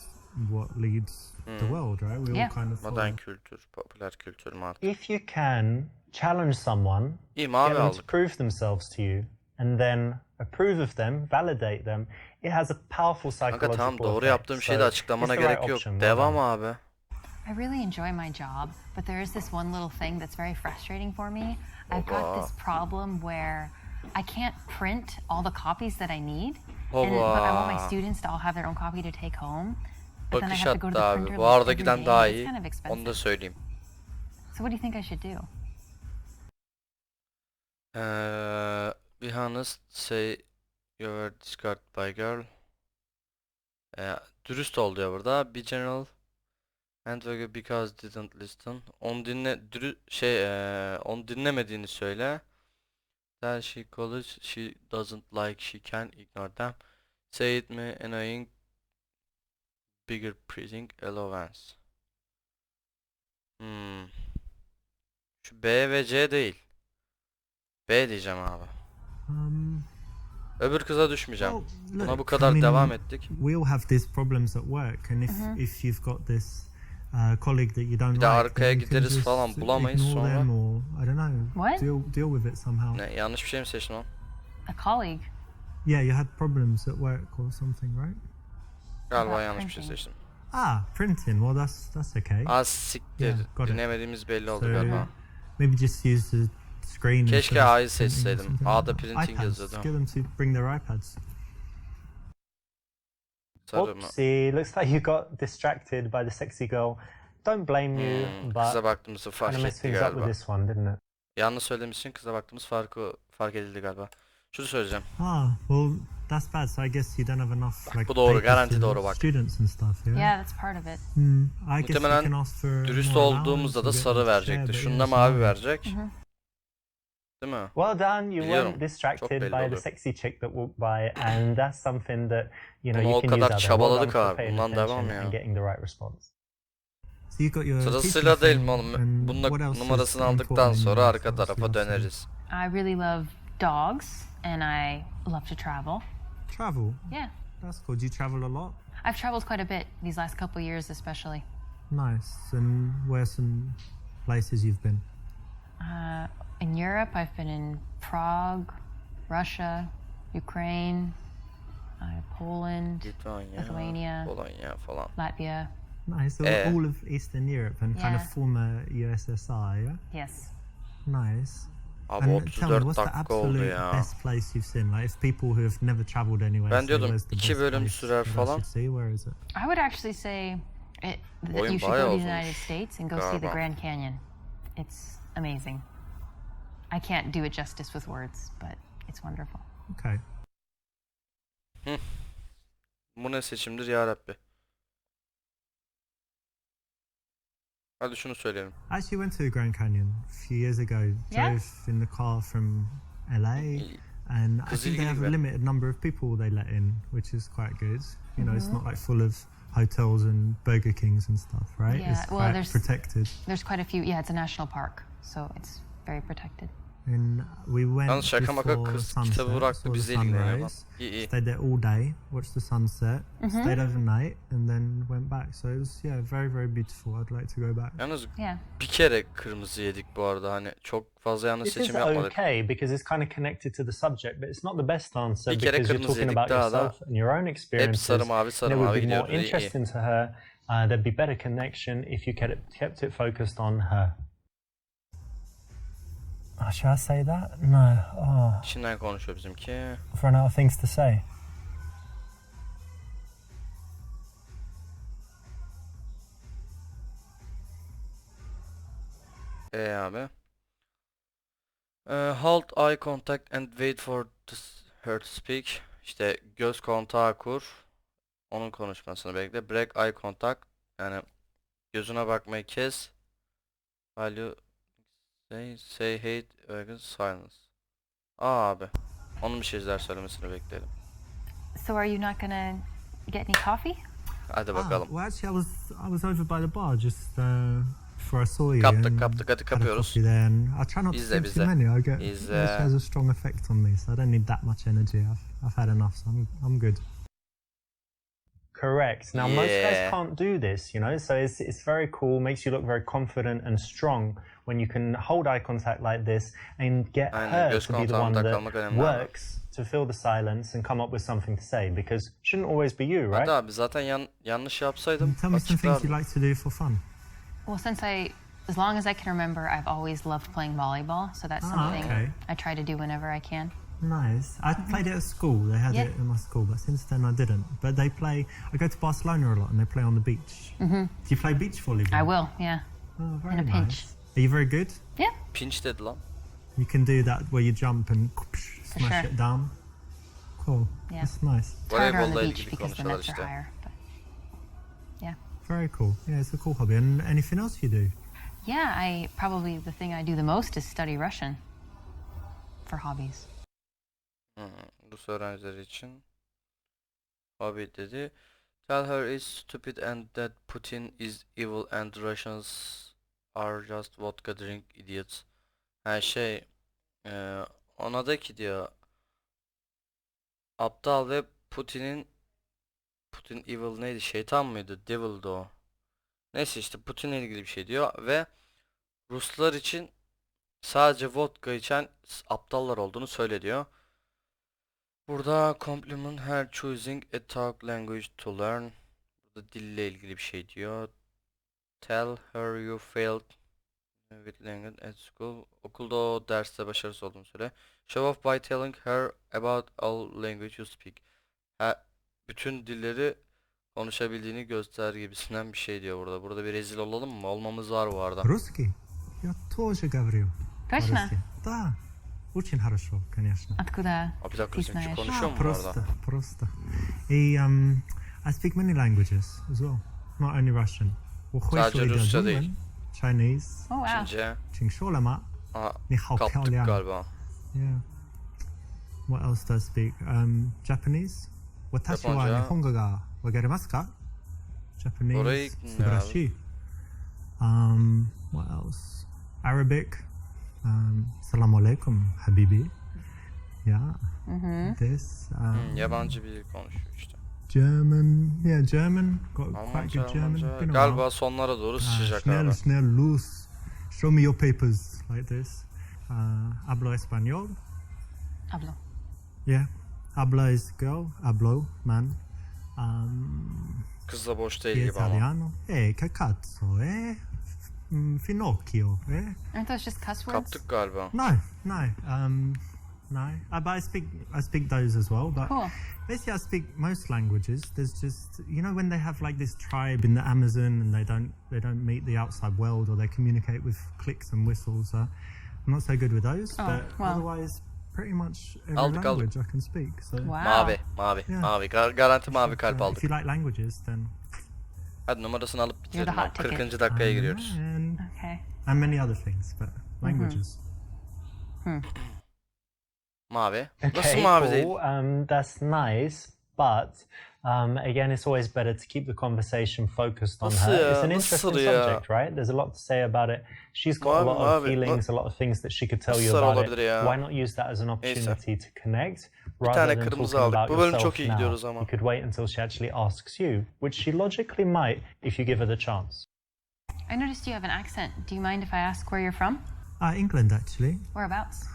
what leads the world, right? We all Yeah. kind of follow. Modern kültür, popüler kültür mü artık? If you can challenge someone, İyi, get mavi them to aldık. prove themselves to you, and then approve of them, validate them, it has a powerful psychological Kanka tamam, doğru effect. yaptığım şeyi de So açıklamana it's the gerek right yok. option, well Devam done. abi. I really enjoy my job, but there is this one little thing that's very frustrating for me. I've got this problem where I can't print all the copies that I need, but I want my students to all have their own copy to take home. But then I Bakış have to go to attı the abi. printer Bu like arada every giden day, daha and it's iyi. kind of expensive. Onu da söyleyeyim. So what do you think I should do? Be honest, say you were discarded by girl. Dürüst ol diyor burada. Be general and because didn't listen. Onu onu dinlemediğini söyle. That she college, she doesn't like, she can ignore them. Say it me annoying, bigger printing allowance. Şu B ve C değil. B diyeceğim abi. Öbür kıza düşmeyeceğim. Well, Buna look, bu kadar I mean, devam ettik. We all have these problems at work, and if you've got this colleague that you don't Bir like, de arkaya then you can gideriz just falan, bulamayız ignore sonra. them or I don't know, What? deal with it somehow. Ne, yanlış bir şey mi seçtim lan? A colleague? Yeah, you had problems at work or something, right? Galiba About yanlış bir şey printing. seçtim. Printing. Well, that's okay. Az siktir. Yeah, got it. Dinlemediğimiz belli oldu So galiba. maybe just use the screen. Keşke instead of A'yı printing or seçseydim. something A'da like that. printing iPads. yazıyordu. Get them to bring their iPads. Sarı mı? Oopsie, looks like you got distracted by the sexy girl. Don't blame you, Kıza but baktığımızı kind fark of messed etti things up with galiba. this one, didn't it? Yanlış söylediğimiz için kıza baktığımız fark edildi galiba. Şunu söyleyeceğim. Well, that's bad. So I guess you don't have enough like bu doğru, papers garanti to doğru bak. students and stuff. Yeah. Yeah, that's part of it. I guess you Muhtemelen can ask for dürüst more olduğumuzda da allowance or sarı get them to share, verecekti. but Şunda yeah, mavi sorry. verecek. Değil mi? Well done, you Biliyorum. weren't distracted Çok belli by the oluyor. sexy chick that walked by, and that's something that Bunu you o can kadar use out there. çabaladık Well done for abi. paying Bundan attention devam ya. and getting the right response. So you got your Sırasıyla teaching değil mi thing, oğlum? and Bunun what else is numarasını aldıktan important in sonra your arka life? tarafa Obviously, döneriz. I really love dogs, and I love to travel. Travel. Yeah. That's cool. Do you travel a lot? I've traveled quite a bit these last couple years, especially. Nice. And where some places you've been? In Europe, I've been in Prague, Russia, Ukraine, Poland, Lithuania, Polonya falan. Latvia. Nice. So all of Eastern Europe and kind Yeah. of former USSR, yeah? Yes. Nice. Abi And tell me, 34 what's the dakika oldu absolute ya. best place you've seen? Like, if people who have never traveled anywhere Ben say, diyordum, where's the 2 best bölüm place sürer that I falan. should see, where is it? I would actually say that Oyun you should bayağı go to the uzunmuş United States and go see the galiba. Grand Canyon. It's amazing. I can't do it justice with words, but it's wonderful. Okay. Bu ne seçimdir ya Rabbi. Hadi şunu söyleyelim. I actually went to the Grand Canyon a few years ago. Yeah? Drove in the car from LA, and I Kız think they have a ilgili be. limited number of people they let in, which is quite good. You know, it's not like full of hotels and Burger Kings and stuff, right? Yeah, It's well, quite there's- protected. There's quite a few. Yeah, it's a national park, so it's very protected. And we went Yalnız şaka maka before kız sunset, kitabı bıraktı saw the bizi ilgileniyor. sunrise, İyi iyi. stayed there all day, watched the sunset, stayed overnight, and then went back. So it was very very beautiful. I'd like to go back. Yalnız Yeah. bir kere kırmızı yedik bu arada, hani çok fazla yanlış This is seçim yapmadık. okay because it's kind of connected to the subject, but it's not the best answer Bir kere because you're kırmızı talking yedik, about daha da yourself and your own hep experiences. sarı mavi And sarı it would mavi be more gidiyoruz. İyi iyi. interesting to her. There'd be better connection if you kept it focused on her. Oh, should I say that? No. Oh, İçinden konuşuyor bizimki. I've run out of things to say. Abi. Hold eye contact and wait for her to speak. İşte göz kontağı kur. Onun konuşmasını bekle. Break eye contact. Yani gözüne bakmayı kes. While you say hate against silence. Abi. Onun bir şeyler söylemesini bekleyelim. So are you not gonna get any coffee? Hadi bakalım. Well, actually, I was over by the bar just before I saw you. Kaptık, and kaptık, hadi had a kapıyoruz. coffee there, and I try not to İzle drink bize. too many. I get İzle. it has a strong effect on me, so I don't need that much energy. I've had enough, so I'm good. Correct. Now, most Yeah. guys can't do this, you know, so it's very cool, makes you look very confident and strong when you can hold eye contact like this and get Aynen, her göz to be the one kontağında that kalmak önemli abi. works to fill the silence and come up with something to say, because it shouldn't always be you, right? Hadi abi, zaten yanlış yapsaydım Tell me some things you açıklardım. like to do for fun. Well, as long as I can remember, I've always loved playing volleyball, so that's something okay. I try to do whenever I can. Nice. I played it at school. They had Yeah. it in my school, but since then I didn't. But they play. I go to Barcelona a lot, and they play on the beach. Do you play beach volleyball? I will, yeah. Oh, very In a nice. pinch. Are you very good? Yeah. Pinç dedi lan. You can do that where you jump and smash sure. it down. Cool. Yeah. That's nice. It's harder on the Voleybolla beach ilgili because the konuşuyorlar nets are işte. higher. But yeah. Very cool. Yeah, it's a cool hobby. And anything else you do? Yeah, probably the thing I do the most is study Russian for hobbies. Rus öğrenciler için hobi dedi. Tell her it's stupid and that Putin is evil and Russians are just vodka drink idiots. Her şey ona da ki diyor, aptal ve Putin evil neydi? Şeytan mıydı? Devil'dı o. Neyse işte Putin'le ilgili bir şey diyor ve Ruslar için sadece vodka içen aptallar olduğunu söyle diyor. Burada compliment her choosing a talk language to learn. Burada dille ilgili bir şey diyor. Tell her you failed with language at school. Okulda o derste başarısız olduğunu söyle. Show off by telling her about all language you speak. Bütün dilleri konuşabildiğini göster gibisinden bir şey diyor burada. Burada bir rezil olalım mı? Olmamız var bu arada. Русский? Я тоже говорю. Точно? по-русски. Да. Очень хорошо, конечно. Откуда Abi bir dakika, ты bizimki знаешь? konuşuyor mu bu arada? Просто. И I speak many languages as well, not only Russian. Sadece Rusça değil. Chinese, Oh wow. Çince. Çingşolama, Aha, ni hao kaptık piaoliang. galiba. Yeah. What else do I speak? Japanese. Watashi wa Japonca. nihongo ga wagarimasu ka? Japanese. Orayı Subarashi. What else? Arabic. Assalamu alaikum, habibi. Yeah. This. Yabancı bir dil konuşuyor işte. German. Yeah, German. Got quite Almanca, good German. Almanca. Been a Galiba while. sonlara doğru sıçacak Schnell, abi. schnell, los. Show me your papers like this. Hablo español. Hablo. Yeah. Habla is girl. Hablo, man. Kız da boş değil gibi ama. Italiano. Che cazzo, Finocchio, Aren't those just cuss words? Kaptık galiba. No. No. But I speak those as well. But Cool. basically, I speak most languages. There's just when they have like this tribe in the Amazon and they don't meet the outside world or they communicate with clicks and whistles. I'm not so good with those. Oh, But well. otherwise, pretty much every Aldık. language I can speak. So Wow. Mavi. Yeah. Mavi. Garanti mavi kalp if aldık. you like languages, then Hadi numarasını alıp You're bitirelim. the hot abi. ticket. 40. dakikaya giriyoruz. Okay. and many other things, but languages. Mavi. Nasıl Okay, mavi değil? cool. That's nice, but again, it's always better to keep the conversation focused on Nasıl her. ya? It's an Nasıl interesting ya? subject, right? There's a lot to say about it. She's got a Abi, lot of abi, feelings, a lot of things that she could tell you Nasıl about olabilir it. ya? Why not use that as an opportunity to connect Bir rather tane than kırmızı talking aldık. about Bu bölüm yourself çok iyi now? gidiyoruz ama. You could wait until she actually asks you, which she logically might if you give her the chance. I noticed you have an accent. Do you mind if I ask where you're from? England, actually. Whereabouts?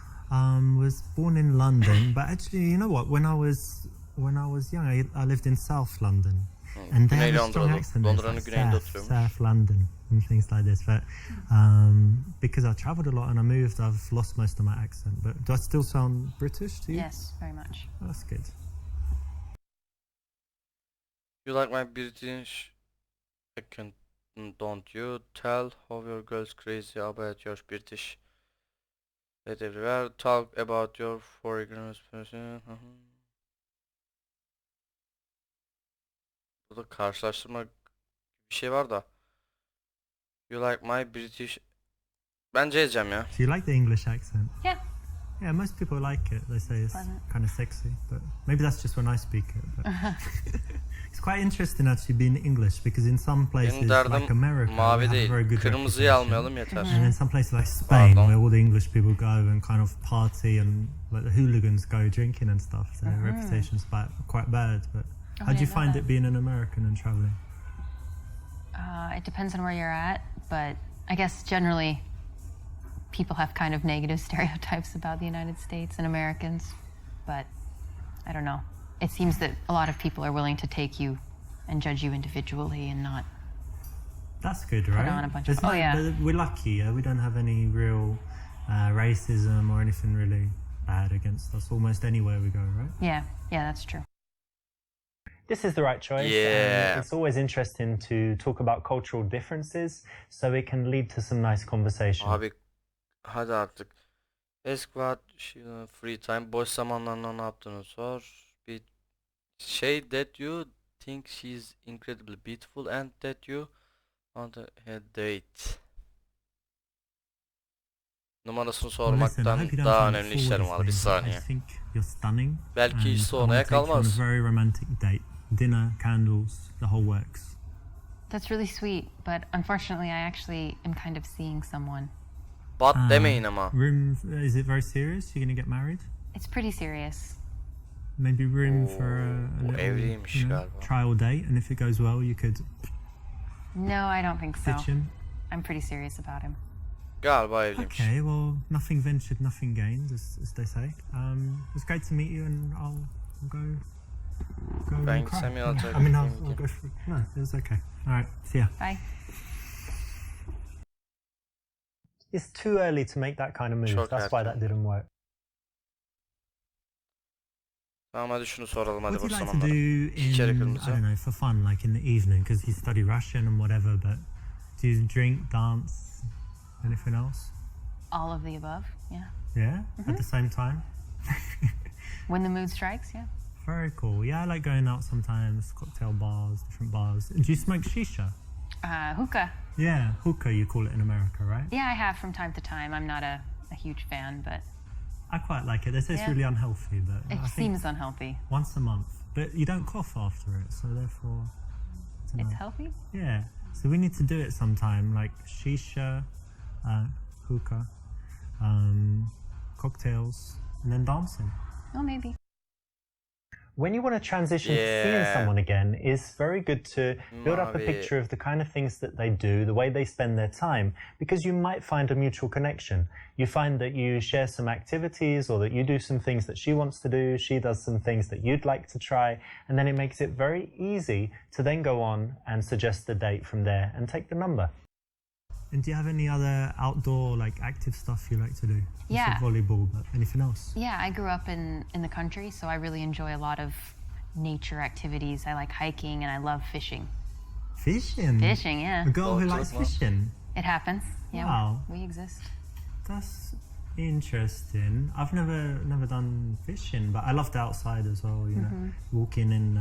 Was born in London, but actually, you know what? When I was young, I lived in South London, and they have a strong accent. Londra'nın güneyinde oturuyormuş. South London and things like this. But because I travelled a lot and I moved, I've lost most of my accent. But do I still sound British to you? Yes, very much. Oh, that's good. You like my British accent, don't you? Tell how your girl's crazy about your British. Let everywhere talk about your foreign person. Burada karşılaştırma bir şey var da. You like my British. Bence ezeceğim ya. Do you like the English accent? Yeah. Yeah, most people like it. They say it's Pleasant. kind of sexy, but maybe that's just when I speak it. But it's quite interesting actually being English because in some places Benim derdim like America, we mavi have a değil. very good Kırmızıyı reputation. almayalım yeter. And then some places like Spain, Pardon. where all the English people go and kind of party and like the hooligans go drinking and stuff. So their reputation's quite bad. But Oh, how do I you didn't know find that. it being an American and traveling? It depends on where you're at, but I guess generally people have kind of negative stereotypes about the United States and Americans. But I don't know. It seems that a lot of people are willing to take you and judge you individually and not. That's good, right? on a bunch There's of- oh, yeah. We're lucky. Yeah? We don't have any real racism or anything really bad against us almost anywhere we go, right? Yeah, that's true. This is the right choice. Yeah. And it's always interesting to talk about cultural differences so it can lead to some nice conversation. Abi hadi artık. Ask what free time. Boş zamanlarında ne yaptığını sor. Bir şey that you think she's incredibly beautiful and that you want to date. Numarasını Well, listen, I sormaktan hope you don't daha find it önemli işlerim var. Bir forward this way, saniye. but I think you're stunning. Belki and hiç I sonraya wanna take you on kalmaz. a very romantic date. Dinner, candles, the whole works. That's really sweet, but unfortunately I actually am kind of seeing someone. But demeyin ama. Room? Is it very serious? You're gonna get married? It's pretty serious. Maybe room for a bu little evliymiş galiba. trial date, and if it goes well, you could No, I don't think so. ditch him. I'm pretty serious about him. Galiba evliymiş. Okay, well, nothing ventured, nothing gained, as they say. It's great to meet you, and I'll go. Ben and gitsem cry. ya, I mean, I'll tabii ki. go for. No, it was okay. All right, see ya. Bye. It's too early to make that kind of move. Çok That's why erken. that didn't work. Tamam hadi şunu soralım hadi What do boş you like to zamanlarda. do in, İçeri I kırmızı. don't know, for fun, like in the evening, because you study Russian and whatever, but do you drink, dance, anything else? All of the above, yeah. Yeah, at the same time? When the mood strikes, yeah. Very cool. Yeah, I like going out sometimes, cocktail bars, different bars. Do you smoke shisha? Hookah. Yeah, hookah you call it in America, right? Yeah, I have from time to time. I'm not a huge fan, but I quite like it. They say it's Yeah. really unhealthy, but it I think seems unhealthy. once a month. But you don't cough after it, so therefore, I don't It's know. healthy? Yeah. So we need to do it sometime, like shisha, hookah, cocktails, and then dancing. Oh, maybe. When you want to transition to seeing Yeah. someone again, it's very good to build up a Mavi. picture of the kind of things that they do, the way they spend their time, because you might find a mutual connection. You find that you share some activities or that you do some things that she wants to do, she does some things that you'd like to try, and then it makes it very easy to then go on and suggest the date from there and take the number. And do you have any other outdoor, like active stuff you like to do? You Yeah. said volleyball, but anything else? Yeah, I grew up in the country, so I really enjoy a lot of nature activities. I like hiking and I love fishing. Fishing. Fishing, yeah. A girl who Balıkçılık likes mı? fishing. It happens. Yeah, Wow. we exist. That's interesting. I've never done fishing, but I love the outside as well. You know, walking in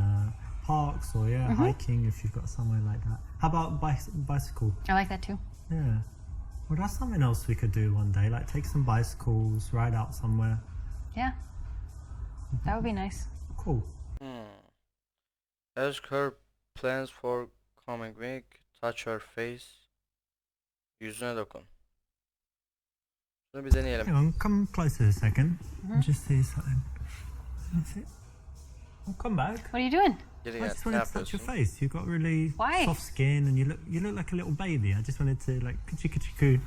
parks or hiking if you've got somewhere like that. How about bicycle? I like that too. Yeah. Well, that's something else we could do one day. Like take some bicycles, ride out somewhere. Yeah. That would be nice. Cool. Ask her plans for coming week. Touch her face. Yüzüne dokun. Şunu bir deneyelim. Hang on, come closer a second. Just see something. That's it. Oh, come back. What are you doing? Geri I gel. just Ne wanted to touch your yapıyorsun? face. You've got really Why? soft skin, and you look like a little baby. I just wanted to like coo,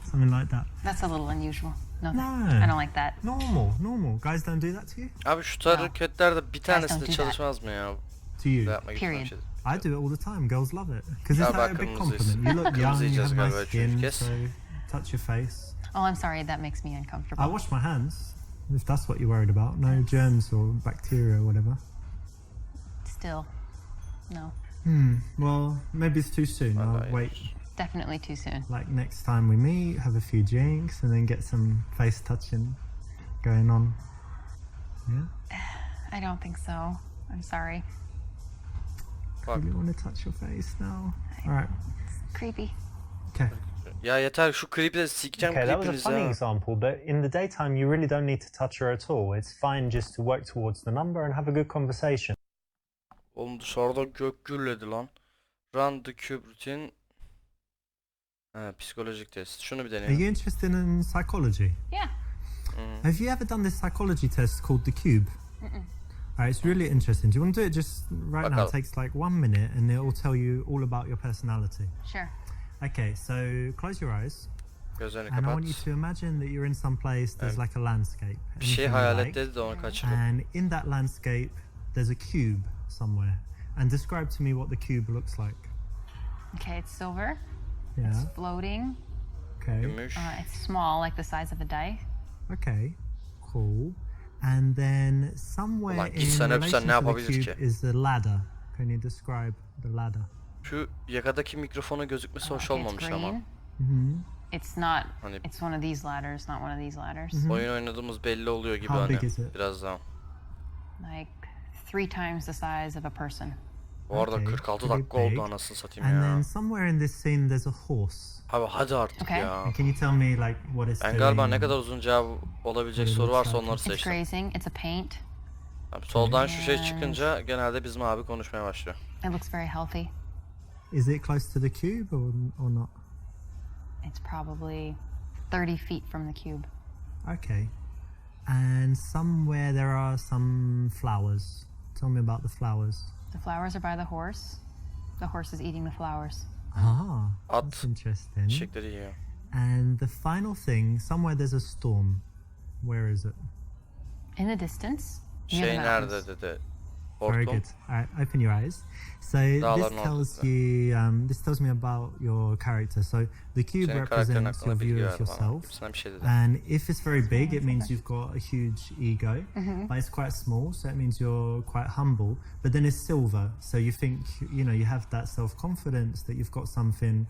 something like that. That's a little unusual. No, No. I don't like that. Normal. Guys don't do that to you. Abi şu hareketler bir tanesi don't de do that. çalışmaz mı ya? To you. Ne yapmak Period. istedim I do it all the time. Girls love it because it's Galiba like a big kırmızıyız. compliment. You look young, Kırmızı you yiyeceğiz have galiba nice üçüncü skin, kez. so touch your face. Oh, I'm sorry. That makes me uncomfortable. I wash my hands if that's what you're worried about. No germs or bacteria or whatever. Still, no. Well, maybe it's too soon. Vallahi I'll wait. Definitely too soon. Like next time we meet, have a few drinks, and then get some face touching going on. Yeah. I don't think so. I'm sorry. Bak. Really want to touch your face now. All right. Creepy. Okay. Ya yeter şu klibi de sikeceğim Okay, that was a klipinizi funny ha. example, but in the daytime you really don't need to touch her at all. It's fine just to work towards the number and have a good conversation. Oğlum dışarıda gök gürledi lan. Run the cube routine. Psikolojik test. Şunu bir Are deneyelim. you interested in psychology? Yeah. Have you ever done this psychology test called the cube? Alright, it's really interesting. Do you want to do it just right now? Bakalım. It takes like 1 minute and it will tell you all about your personality. Sure. Okay, so close your eyes Gözlerini and I want you kapat. to imagine that you're in some place, there's like a landscape. Bir şey anything you hayal like, et dedi de onu kaçırdım. and in that landscape there's a cube somewhere. And describe to me what the cube looks like. Okay, it's silver. Yeah, It's floating. okay. Gümüş. It's small, like the size of a die. Okay, cool. And then somewhere Ulan in gitsen öpsen relation ne to the yapabilir cube ki? is the ladder. Can you describe the ladder? Şu yakadaki mikrofona gözükmesi hoş Okay, it's olmamış ama. green. It's not. Hani It's one of these ladders, not one of these ladders. oyun oynadığımız belli oluyor gibi How hani. big is it? Biraz daha. Like 3 times the size of a person. Bu arada Okay, 46 pretty dakika oldu big. anasını satayım And ya. then somewhere in this scene there's a horse. Abi hadi artık Okay. ya. And can you tell me like what it's Ben doing? galiba ne kadar uzun cevap olabilecek soru varsa onları It's seçtim. grazing. It's a paint. Abi soldan şu şey çıkınca genelde bizim abi konuşmaya başlıyor. It looks very healthy. Is it close to the cube or not? It's probably 30 feet from the cube. Okay. And somewhere there are some flowers. Tell me about the flowers. The flowers are by the horse. The horse is eating the flowers. Ah, At that's interesting. çiçekleri yiyor. And the final thing, somewhere there's a storm. Where is it? In the distance. near Şey the mountains. nerede dedi. Very Hortum. good. All right, open your eyes. So this Dağların tells ortasında. you, this tells me about your character. So the cube Senin karakterin represents hakkında your bilgi view ver of bana. yourself. Gibisinden bir şey dedi. And if it's very big, it means you've got a huge ego. But it's quite small, so it means you're quite humble. But then it's silver, so you think, you have that self-confidence that you've got something,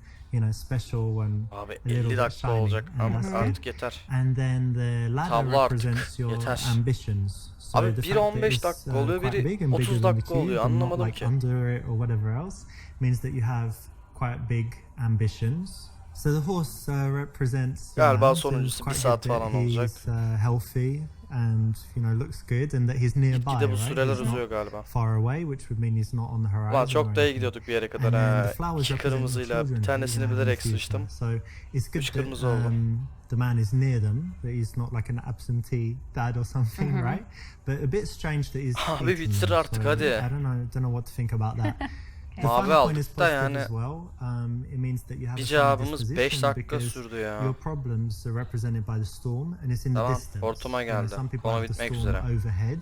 special and Abi a little 50 bit dakika shiny. olacak And ama that's good. artık yeter. And then the ladder Tavla artık. represents your Yeter. ambitions. So Abi the biri fact that 15 it's, dakika oluyor, quite biri big and 30 bigger than the dakika oluyor. cube and not Anlamadım like ki. under it or whatever else means that you have quite big ambitions. So the horse represents Galiba so sonuncusu quite bir saat good that falan olacak. he's healthy and looks good and that he's nearby, Gitgide bu right? süreler He's not uzuyor galiba. far away, which would mean he's not on the horizon. Ulan or çok da iyi anything. gidiyorduk bir yere kadar And then ha. the flowers İki represent the kırmızıyla children bir that tanesini you have in bilerek the future. sıçtım. So it's good Üç that kırmızı oldu. the man is near them, that he's not like an absentee dad or something, right? But a bit strange that he's Abi eating bitir them, artık, so hadi. I don't know what to think about that. The Mavi final point is aldık da positive yani as well. It means that you have bir a strong cevabımız 5 disposition dakika because sürdü ya. your problems are represented by the storm and it's in the Tamam, distance. hortuma geldi. Some people Konu have the bitmek storm üzere. overhead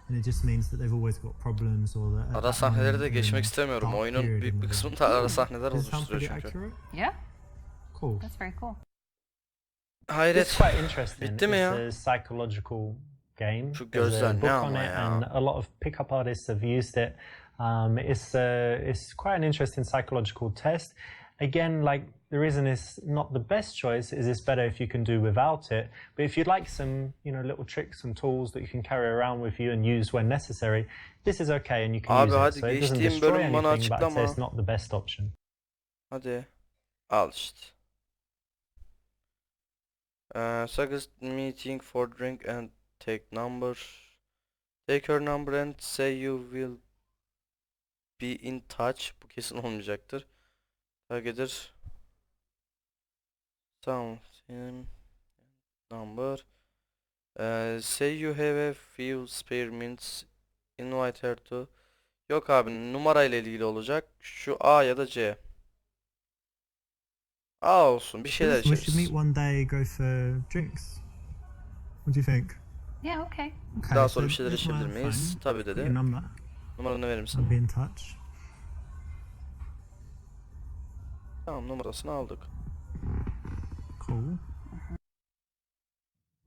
and it just means that they've always got problems or that at Ara that sahneleri moment de they're in geçmek a istemiyorum. dark Oyunun period büyük in bir their kısmında ara sahneler Does it sound oluşturuyor pretty çünkü. accurate? Yeah, Cool. that's very cool. It's Hayret. quite interesting. Bitti mi ya? It's a psychological game. Şu There's gözler a ne book on ama it, ya? and a lot of pickup artists have used it. It's quite an interesting psychological test. Again, like the reason it's not the best choice is it's better if you can do without it. But if you'd like some, little tricks and tools that you can carry around with you and use when necessary, this is okay and you can Abi use hadi it. So it doesn't geçtiğim destroy bölüm bana anything, but I'd say açıklama. it's not the best option. Hadi. Al işte. Suggest meeting for drink and take number. Take her number and say you will be in touch. Bu kesin olmayacaktır. Target'dir. Something number. Say you have a few spare minutes. Invite her to. Yok abi, numarayla ilgili olacak. Şu A ya da C. A olsun, bir şeyler We should meet içeriz. one day, go for drinks. What do you think? Yeah, okay. Okay, Daha so sonra bir şeyler here's my içebilir miyiz? phone. Tabii Put your dedi. number. Numaranı verir I'll misin? be in touch. Tamam, numarasını aldık. Cool.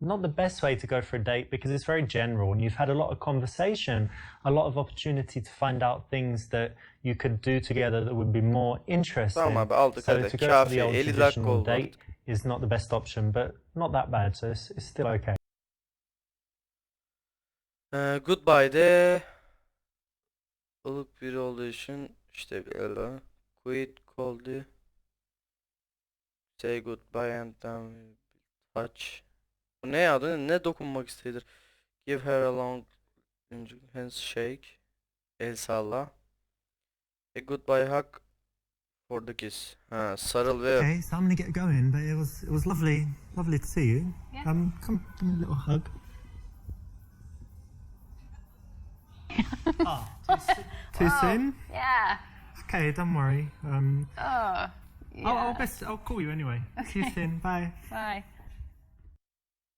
Not the best way to go for a date because it's very general and you've had a lot of conversation, a lot of opportunity to find out things that you could do together that would be more interesting. Tamam abi, aldık So hadi. to go for Kafi, the old 50 dakika traditional oldu date artık. is not the best option, but not that bad, so it's still okay. Goodbye de ılık biri olduğu için işte böyle quit call'di. Say goodbye and then touch. Bu ne adı? Ne dokunmak istedir? Give her a long handshake. El salla. A goodbye hug for the kiss. Ha, sarıl ve öp. Okay, so I'm gonna get going, but it was lovely to see you. Yeah. Come, give me a little hug. Too soon? Yeah. Okay, don't worry. Oh. Yeah. I'll call you anyway. See you soon. Bye. Bye.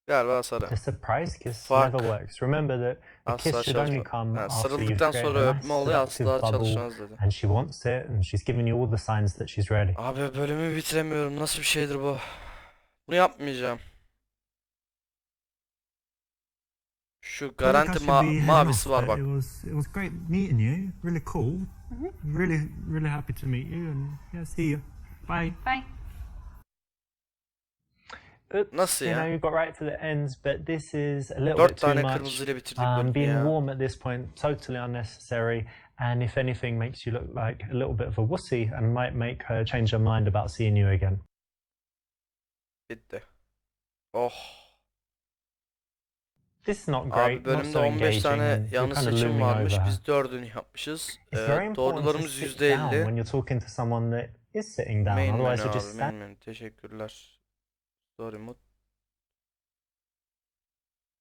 Galiba sarı. A surprise kiss Fuck. never works. Remember that a kiss Asla should only çalışma. come Ha, after you've sarıldıktan created sonra a öpme nice oluyor, seductive asla bubble çalışmaz dedi. and she wants it and she's giving you all the signs that she's ready. Abi bölümü bitiremiyorum. Nasıl bir şeydir bu? Bunu yapmayacağım. Şu I garanti should be heading mavisi off, var but bak. It was great meeting you. Really cool. Really happy to meet you, and yeah, see you. Bye. Bye. Oops, Nasıl you ya? know, you got right to the ends, but this is a little 4 bit too tane much. kırmızıyla bitirdik bölümü Being ya. warm at this point, totally unnecessary, and if anything, makes you look like a little bit of a wussy and might make her change her mind about seeing you again. Bitti. Oh. This is not Abi great, not bölümde so 15 engaging, tane and you're yanlış kind of seçim looming varmış. over her. Biz 4'ünü yapmışız. It's very important to Doğrularımız sit down when %50. you're talking to someone that is sitting down, Main otherwise menü you're abi, just main menü. Teşekkürler. Story mode.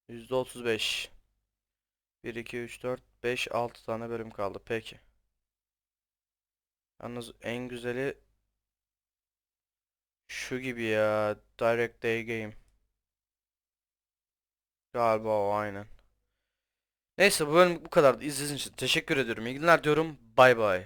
%35. 1, 2, 3, 4, 5, 6 tane bölüm kaldı. Peki. Yalnız en güzeli şu gibi ya. Direct Day Game. Galiba o, aynen. Neyse, bu bölüm bu kadardı. İzlediğiniz için teşekkür ediyorum. İyi günler diyorum. Bay bay.